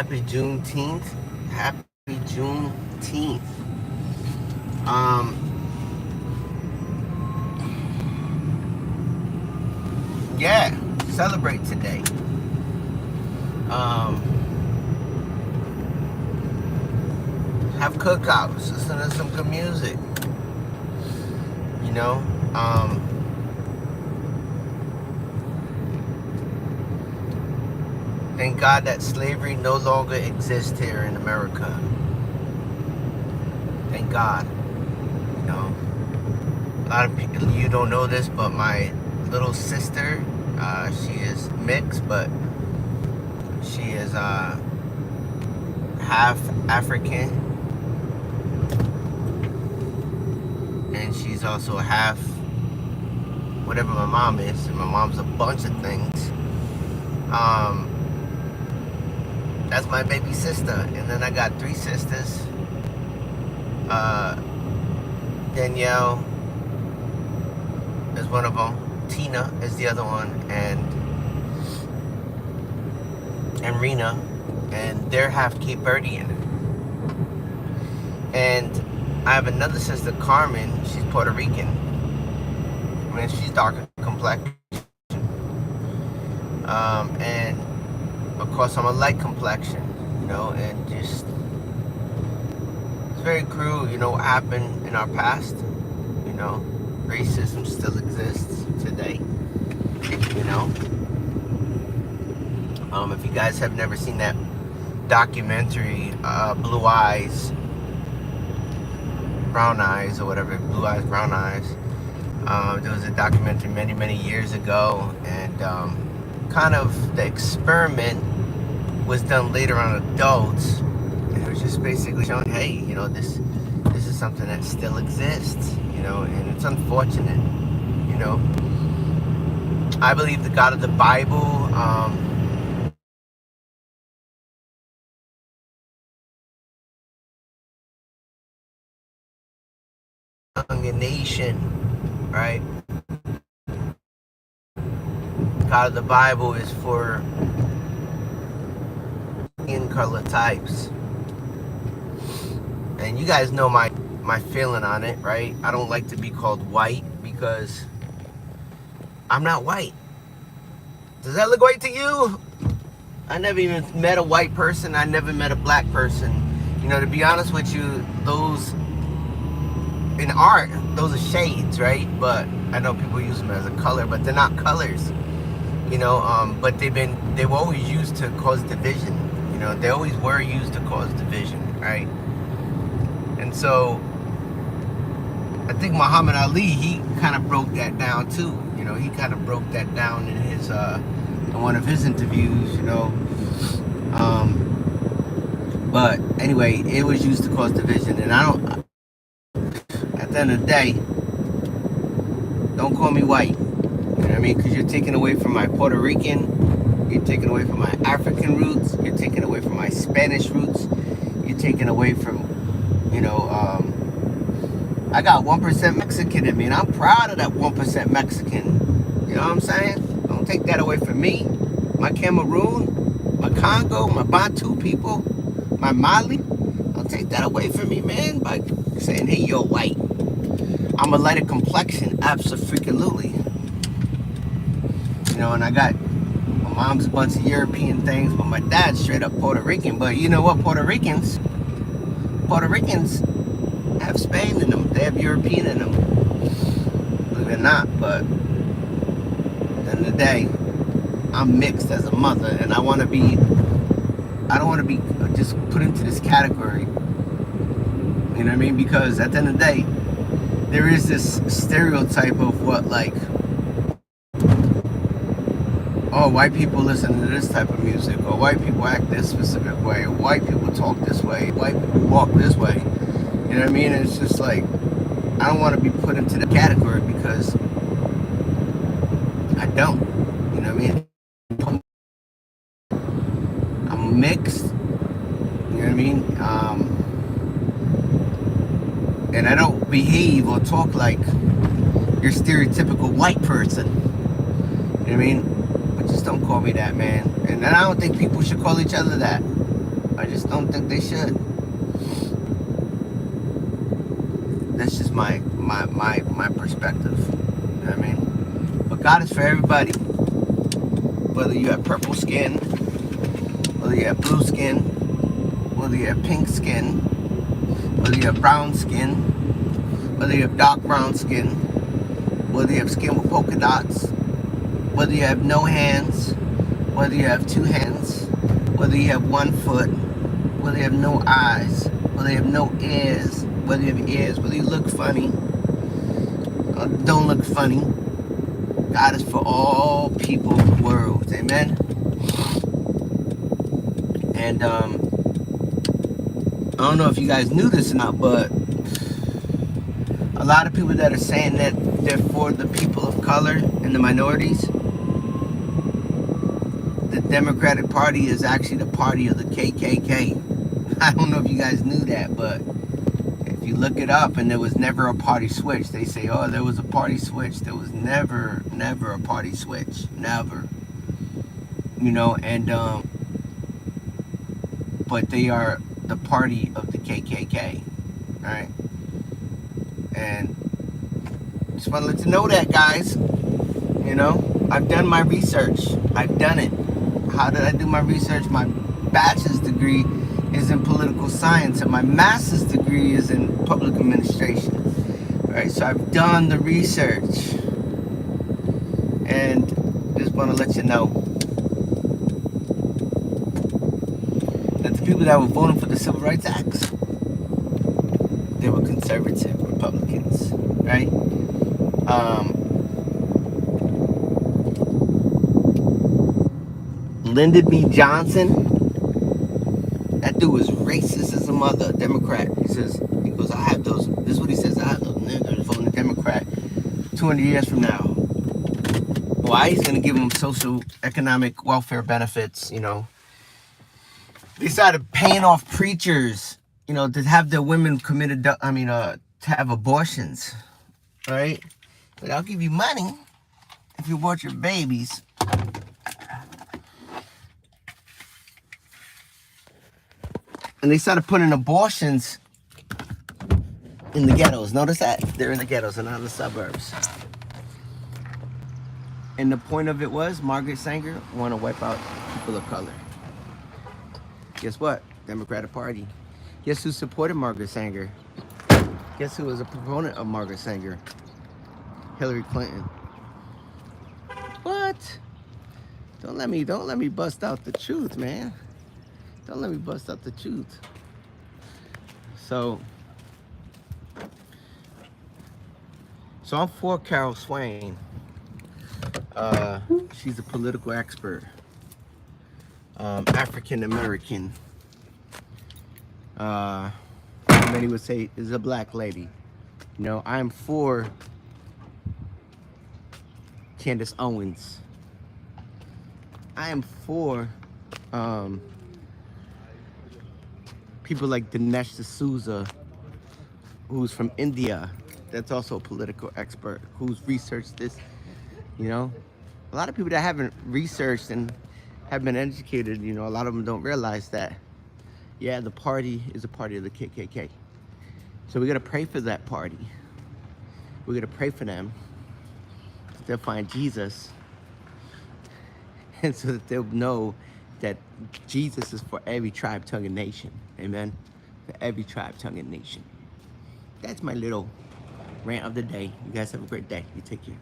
Happy Juneteenth. Happy Juneteenth. Um, yeah, celebrate today. Um, have cookouts, listen to some good music. You know, thank God that slavery no longer exists here in America. Thank God. You know, a lot of people, you don't know this, but my little sister, she is mixed, but she is half African, and she's also half whatever my mom is. And my mom's a bunch of things. That's my baby sister, and then I got three sisters. Danielle is one of them. Tina is the other one, and Rena, and they're half Cape Verdean. And I have another sister, Carmen. She's Puerto Rican. I mean, she's darker complexion. And of course, I'm a light complexion, you know, and just it's very cruel, you know, what happened in our past. You know, racism still exists today. You know, if you guys have never seen that documentary, Blue Eyes, Brown Eyes, or whatever, Blue Eyes, Brown Eyes. There was a documentary many years ago, and kind of the experiment was done later on adults, and it was just basically showing, hey, you know, this is something that still exists, you know, and it's unfortunate, you know. I believe the God of the Bible, a nation, right? God of the Bible is for in color types, and you guys know my feeling on it, right? I don't like to be called white because I'm not white. Does that look white to you? I never even met a white person. I never met a black person. You know, to be honest with you, those in art, those are shades, right? But I know people use them as a color, but they're not colors. You know, but they were always used to cause division. You know, they always were used to cause division, right? And so I think Muhammad Ali, he kind of broke that down too. You know, he kind of broke that down in his in one of his interviews. You know, but anyway, it was used to cause division, and I don't. At the end of the day, don't call me white. You know what I mean? Because you're taking away from my Puerto Rican, you're taking away from my African roots, you're taking away from my Spanish roots, you're taking away from, you know, I got 1% Mexican in me, and I'm proud of that 1% Mexican. You know what I'm saying? Don't take that away from me. My Cameroon, my Congo, my Bantu people, my Mali. Don't take that away from me, man, by saying, hey, you're white. I'm a lighter complexion, absolutely. You know, and I got, my mom's a bunch of European things, but my dad's straight up Puerto Rican. But you know what, Puerto Ricans have Spain in them. They have European in them. Believe it or not, but at the end of the day, I'm mixed as a mother, and I don't want to be just put into this category. You know what I mean? Because at the end of the day, there is this stereotype of what, like, oh, white people listen to this type of music, or white people act this specific way, or white people talk this way, white people walk this way. You know what I mean? It's just like, I don't want to be put into the category because I don't. You know what I mean? I'm mixed. You know what I mean? And I don't behave or talk like your stereotypical white person. You know what I mean? But just don't call me that, man. And I don't think people should call each other that. I just don't think they should. That's just my perspective. You know what I mean? But God is for everybody. Whether you have purple skin, whether you have blue skin, whether you have pink skin, whether you have brown skin, whether you have dark brown skin, whether you have skin with polka dots, whether you have no hands, whether you have two hands, whether you have 1 foot, whether you have no eyes, whether you have no ears, whether you have ears, whether you look funny or don't look funny. God is for all people of the world. Amen. And I don't know if you guys knew this or not, but a lot of people that are saying that they're for the people of color and the minorities, the Democratic Party is actually the party of the KKK. I don't know if you guys knew that, but if you look it up, and there was never a party switch. They say, oh, there was a party switch. There was never a party switch. Never. You know, and but they are the party of the KKK, right? And just want to let you know that, guys. You know, I've done my research. I've done it. How did I do my research? My bachelor's degree is in political science, and my master's degree is in public administration. All right, so I've done the research, and just want to let you know that the people that were voting for the Civil Rights Acts, they were conservative Republicans, right? Lyndon B. Johnson, that dude was racist as a mother, Democrat. He goes, I have those, this is what he says, I have those niggers voting Democrat 200 years from now. Why? He's going to give them social, economic welfare benefits, you know. They started paying off preachers, you know, to have their women committed, to have abortions, right? But I'll give you money if you abort your babies. And they started putting abortions in the ghettos. Notice that? They're in the ghettos and not in the suburbs. And the point of it was, Margaret Sanger wanted to wipe out people of color. Guess what? Democratic Party. Guess who supported Margaret Sanger? Guess who was a proponent of Margaret Sanger? Hillary Clinton. What? Don't let me bust out the truth, man. Don't let me bust out the truth. So I'm for Carol Swain. She's a political expert. African American. Many would say is a black lady. You know, I'm for Candace Owens. I am for people like Dinesh D'Souza, who's from India. That's also a political expert who's researched this. You know, a lot of people that haven't researched and have been educated, you know, a lot of them don't realize that, yeah, the party is a party of the KKK. So we got to pray for that party. We're going to pray for them so they'll find Jesus, and so that they'll know that Jesus is for every tribe, tongue, and nation. Amen. For every tribe, tongue, and nation. That's my little rant of the day. You guys have a great day. You take care. Bye.